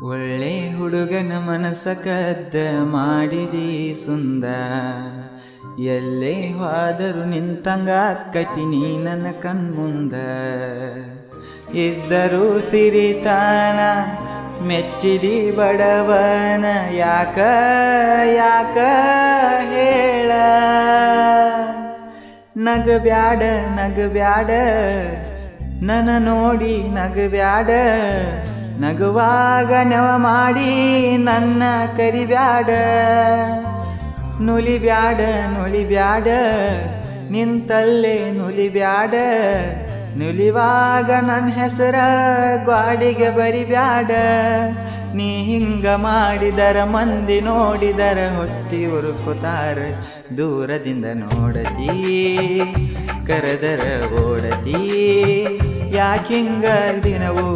ಒಳ್ಳೆ ಹುಡುಗನ ಮನಸ ಕದ್ದ ಮಾಡಿದಿ ಸುಂದ ಎಲ್ಲೇ ಹೋದರು ನಿಂತಂಗ ಅಕ್ಕತಿ ನೀ ನನ್ನ ಕಣ್ಮುಂದ ಇದ್ದರೂ ಸಿರಿತಾನ ಮೆಚ್ಚಿದಿ ಬಡವನ ಯಾಕ ಯಾಕ ಹೇಳ ನಗಬ್ಯಾಡ ನಗಬ್ಯಾಡ ನನ್ನ ನೋಡಿ ನಗಬ್ಯಾಡ ನಗುವಾಗ ನೆವ ಮಾಡಿ ನನ್ನ ಕರಿಬ್ಯಾಡ ನುಲಿಬ್ಯಾಡ ನುಲಿಬ್ಯಾಡ ನಿಂತಲ್ಲೇ ನುಲಿಬ್ಯಾಡ ನುಲಿವಾಗ ನನ್ನ ಹೆಸರ ಗ್ವಾಡಿಗೆ ಬರಿಬ್ಯಾಡ ನೀ ಹಿಂಗ ಮಾಡಿದರ ಮಂದಿ ನೋಡಿದರ ಹೊಟ್ಟಿ ಉರುಕುತ್ತಾರ ದೂರದಿಂದ ನೋಡತಿ ಕರೆದರ ಓಡತಿ ಯಾಕಿಂಗ ದಿನವು